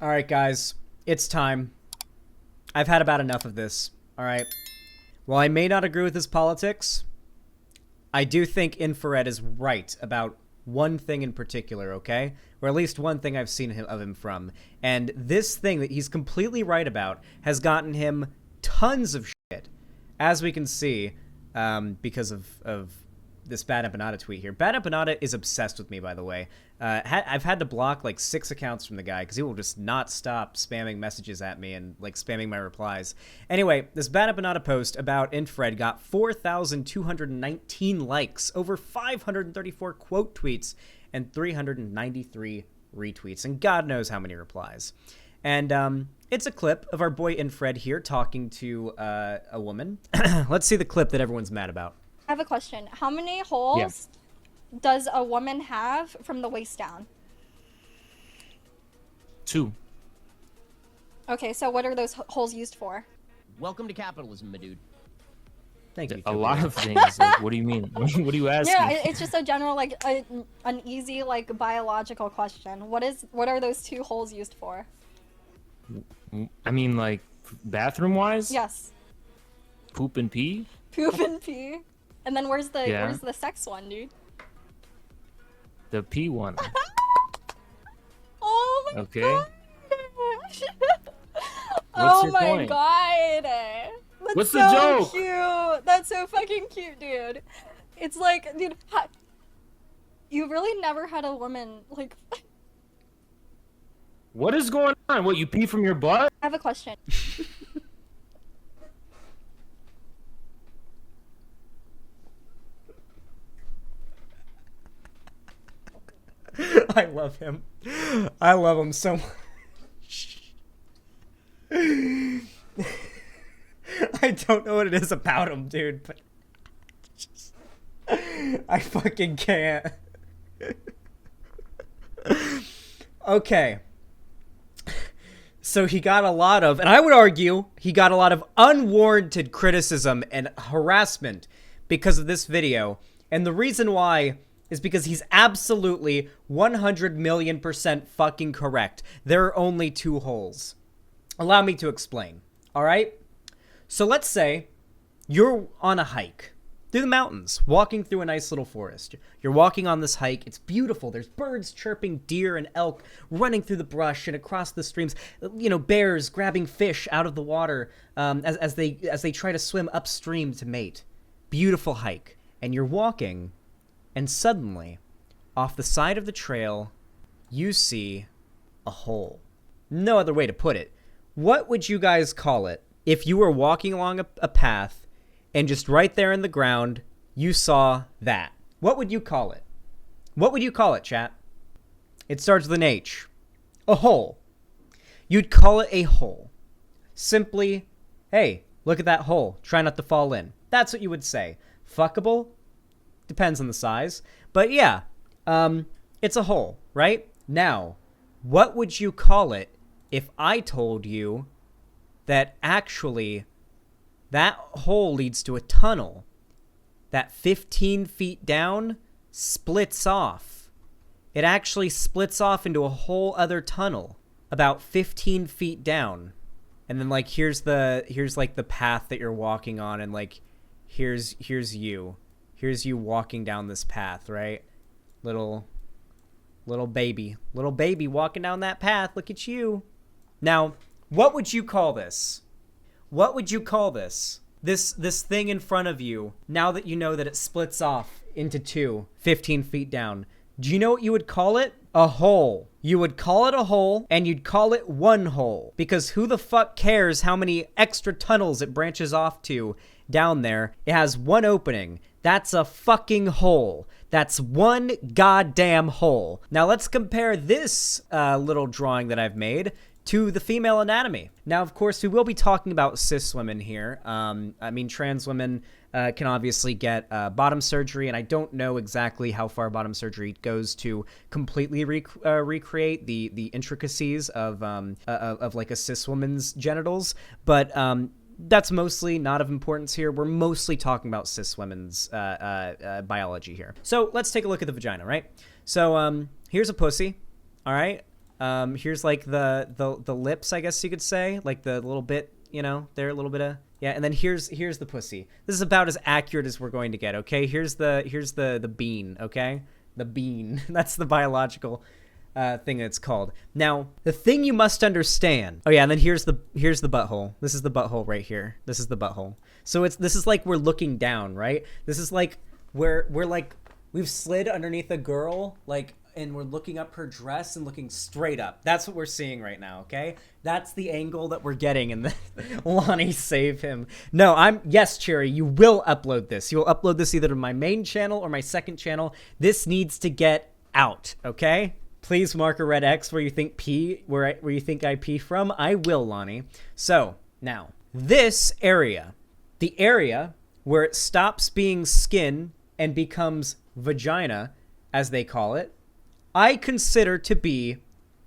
All right, guys, it's time. I've had about enough of this, all right? While I may not agree with his politics, I do think Infrared is right about one thing in particular, okay? Or at least one thing I've seen of him from. And this thing that he's completely right about has gotten him tons of shit, as we can see, because of this Bad Empanada tweet here. Bad Empanada is obsessed with me, by the way. I've had to block like 6 accounts from the guy because he will just not stop spamming messages at me and like spamming my replies. Anyway, this Bad Empanada post about Infrared got 4,219 likes, over 534 quote tweets, and 393 retweets, and God knows how many replies. And it's a clip of our boy Infrared here talking to a woman. Let's see the clip that everyone's mad about. I have a question. How many holes does a woman have from the waist down? 2. Okay, so what are those holes used for? Welcome to capitalism, my dude. Thank you. A lot of things. Like, what do you mean? What are you asking? Yeah, it's just a general, like, an easy, like, biological question. What are those 2 holes used for? I mean, like, bathroom-wise? Yes. Poop and pee? Poop and pee. And then where's the sex one, dude? The pee one. Oh my Okay. god. What's Oh your my point? god. That's What's so the joke? Cute. That's so fucking cute, dude. It's like, dude, you really never had a woman, like... What is going on? What, you pee from your butt? I have a question. I love him. I love him so much. I don't know what it is about him, dude, but I fucking can't. Okay. So he got a lot of, and I would argue, he got a lot of unwarranted criticism and harassment because of this video. And the reason why is because he's absolutely 100,000,000% fucking correct. There are only 2 holes. Allow me to explain, all right? So let's say you're on a hike through the mountains, walking through a nice little forest. You're walking on this hike. It's beautiful. There's birds chirping, deer and elk running through the brush and across the streams. You know, bears grabbing fish out of the water as they try to swim upstream to mate. Beautiful hike. And you're walking, and suddenly, off the side of the trail, you see a hole. No other way to put it. What would you guys call it if you were walking along a path and just right there in the ground, you saw that? What would you call it? What would you call it, chat? It starts with an H. A hole. You'd call it a hole. Simply, hey, look at that hole. Try not to fall in. That's what you would say. Fuckable? Depends on the size. But yeah, it's a hole, right? Now, what would you call it if I told you that actually that hole leads to a tunnel that 15 feet down splits off? It actually splits off into a whole other tunnel about 15 feet down. And then like here's like the path that you're walking on, and like here's you. Here's you walking down this path, right? Little baby walking down that path. Look at you. Now, what would you call this? What would you call this? This thing in front of you, now that you know that it splits off into 2, 15 feet down. Do you know what you would call it? A hole. You would call it a hole, and you'd call it one hole. Because who the fuck cares how many extra tunnels it branches off to down there? It has one opening. That's a fucking hole. That's one goddamn hole. Now let's compare this little drawing that I've made to the female anatomy. Now, of course, we will be talking about cis women here. I mean, trans women can obviously get bottom surgery, and I don't know exactly how far bottom surgery goes to completely recreate the intricacies of like a cis woman's genitals, but that's mostly not of importance here. We're mostly talking about cis women's biology here. So let's take a look at the vagina, right? So here's a pussy, all right? Here's like the lips, I guess you could say, like the little bit, you know, there a little bit of, yeah. And then here's the pussy. This is about as accurate as we're going to get. Okay. Here's the bean. Okay. The bean. That's the biological thing it's called. Now, the thing you must understand. Oh yeah, and then here's the butthole. This is the butthole right here. This is the butthole. So this is like we're looking down, right? This is like we're like we've slid underneath a girl, like, and we're looking up her dress and looking straight up. That's what we're seeing right now, okay? That's the angle that we're getting, and then Lani, save him. No, yes, Cherry, you will upload this. You will upload this either to my main channel or my second channel. This needs to get out, okay? Please mark a red X where you think where you think I pee from. I will, Lani. So, now, this area, the area where it stops being skin and becomes vagina, as they call it, I consider to be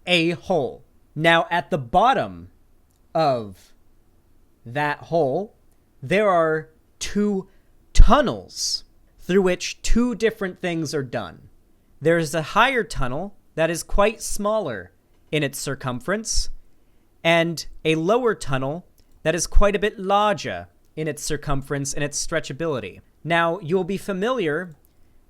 a hole. Now, at the bottom of that hole, there are 2 tunnels through which 2 different things are done. There's a higher tunnel that is quite smaller in its circumference, and a lower tunnel that is quite a bit larger in its circumference and its stretchability. Now, you'll be familiar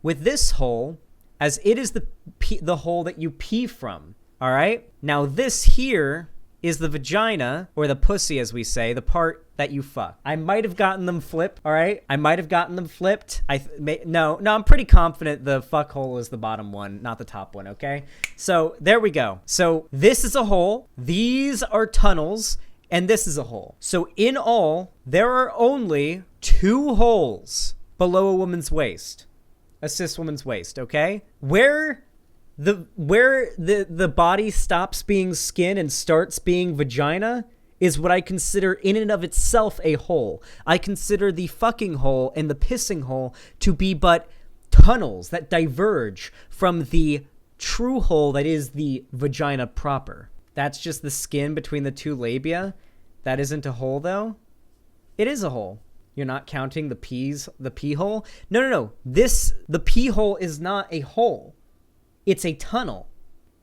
with this hole as it is the hole that you pee from, all right? Now, this here is the vagina, or the pussy, as we say, the part that you fuck. I might have gotten them flipped, all right? I might have gotten them flipped. No, I'm pretty confident the fuck hole is the bottom one, not the top one, okay? So, there we go. So, this is a hole, these are tunnels, and this is a hole. So, in all, there are only 2 holes below a woman's waist. A cis woman's waist, okay? Where the body stops being skin and starts being vagina is what I consider in and of itself a hole. I consider the fucking hole and the pissing hole to be but tunnels that diverge from the true hole that is the vagina proper. That's just the skin between the 2 labia. That isn't a hole, though. It is a hole. You're not counting the pee hole? No. The pee hole is not a hole. It's a tunnel.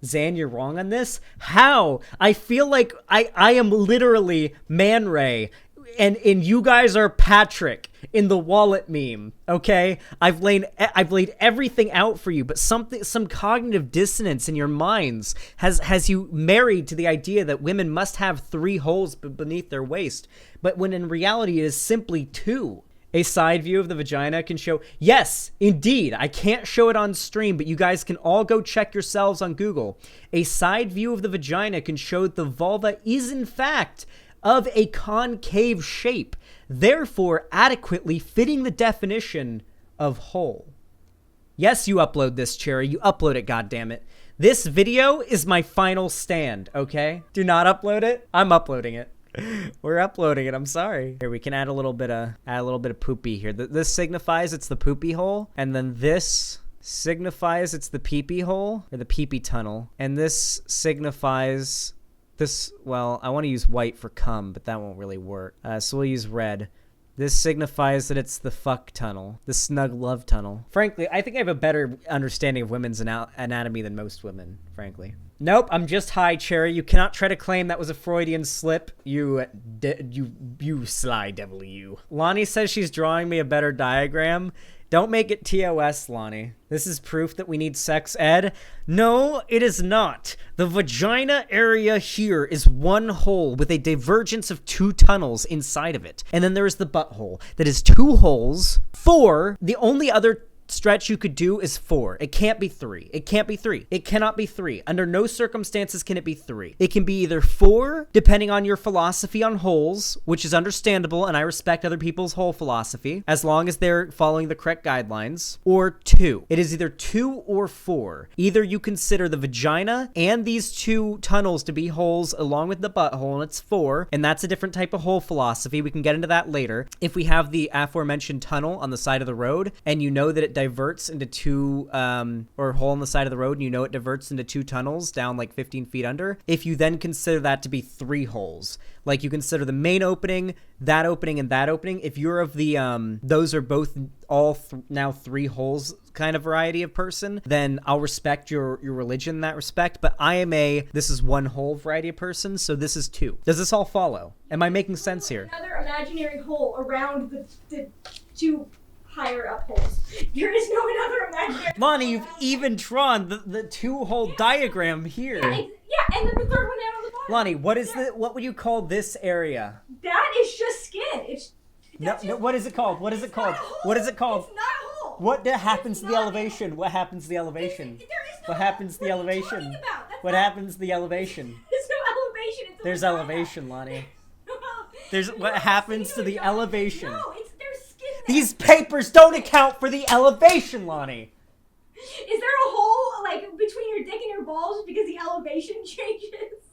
Xan, you're wrong on this? How? I feel like I am literally Man Ray, and you guys are Patrick in the wallet meme, okay? I've laid everything out for you, but some cognitive dissonance in your minds has you married to the idea that women must have 3 holes beneath their waist, but when in reality it is simply 2. A side view of the vagina can show, yes, indeed, I can't show it on stream, but you guys can all go check yourselves on Google. A side view of the vagina can show that the vulva is in fact of a concave shape, therefore adequately fitting the definition of hole. Yes, you upload this, Cherry. You upload it, goddammit. This video is my final stand, okay? Do not upload it. I'm uploading it. We're uploading it. I'm sorry. Here, we can add a little bit of poopy here. This signifies it's the poopy hole, and then this signifies it's the pee-pee hole, or the pee-pee tunnel, and this signifies this. Well, I want to use white for cum, but that won't really work. So we'll use red. This signifies that it's the fuck tunnel, the snug love tunnel. Frankly, I think I have a better understanding of women's anatomy than most women, frankly. Nope, I'm just high, Cherry. You cannot try to claim that was a Freudian slip. You sly devil, you. Lani says she's drawing me a better diagram. Don't make it TOS, Lani. This is proof that we need sex ed. No, it is not. The vagina area here is one hole with a divergence of 2 tunnels inside of it. And then there is the butthole that is 2 holes. 4, the only other stretch you could do is 4. It can't be 3. It can't be 3. It cannot be 3. Under no circumstances can it be 3. It can be either 4, depending on your philosophy on holes, which is understandable, and I respect other people's hole philosophy, as long as they're following the correct guidelines, or 2. It is either 2 or 4. Either you consider the vagina and these 2 tunnels to be holes along with the butthole, and it's 4, and that's a different type of hole philosophy. We can get into that later. If we have the aforementioned tunnel on the side of the road, and you know that it it diverts into two, or a hole on the side of the road, and you know it diverts into two tunnels down like 15 feet under, if you then consider that to be 3 holes, like you consider the main opening, that opening, and that opening, if you're of the, those are both now 3 holes kind of variety of person, then I'll respect your religion in that respect. But I am this is 1 hole variety of person, so this is 2. Does this all follow? Am I making sense here? Another imaginary hole around the 2 higher up holes. There is no another imaginary Lani, you've even drawn the 2-hole diagram here. Yeah, and then the 3rd one down on the bottom. Lani, what would you call this area? That is just skin. No, what is it called? What is it called? What is it called? It's not a hole. What happens to the not elevation? What happens to the elevation? There is no What happens to the what are you elevation? talking about? That's What not- happens to the elevation? There's no elevation. It's a There's vagina. elevation, Lani. No, There's what happens to the no, elevation? No, there's skin there. These papers don't account for the elevation, Lani. Is there a hole like between your dick and your balls because the elevation changes?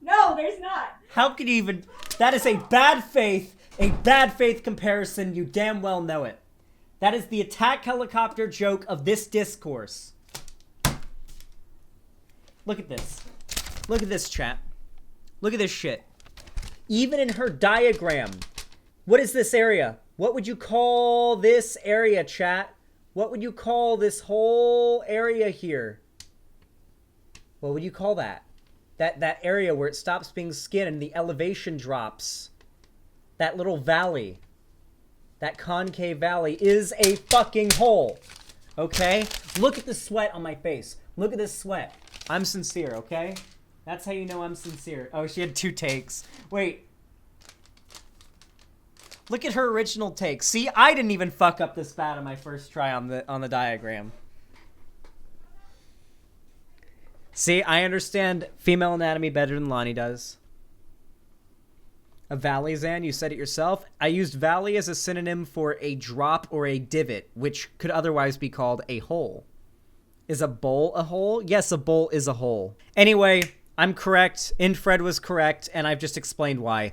No, there's not. How could you even? That is a bad faith comparison. You damn well know it. That is the attack helicopter joke of this discourse. Look at this. Look at this, chat. Look at this shit. Even in her diagram, what is this area? What would you call this area, chat? What would you call this whole area here? What would you call that? That area where it stops being skin and the elevation drops. That little valley. That concave valley is a fucking hole. Okay? Look at the sweat on my face. Look at this sweat. I'm sincere, okay? That's how you know I'm sincere. Oh, she had 2 takes. Wait. Look at her original take. See, I didn't even fuck up this bad on my first try on the diagram. See, I understand female anatomy better than Lani does. A valley, Xan, you said it yourself. I used valley as a synonym for a drop or a divot, which could otherwise be called a hole. Is a bowl a hole? Yes, a bowl is a hole. Anyway, I'm correct. Infred was correct, and I've just explained why.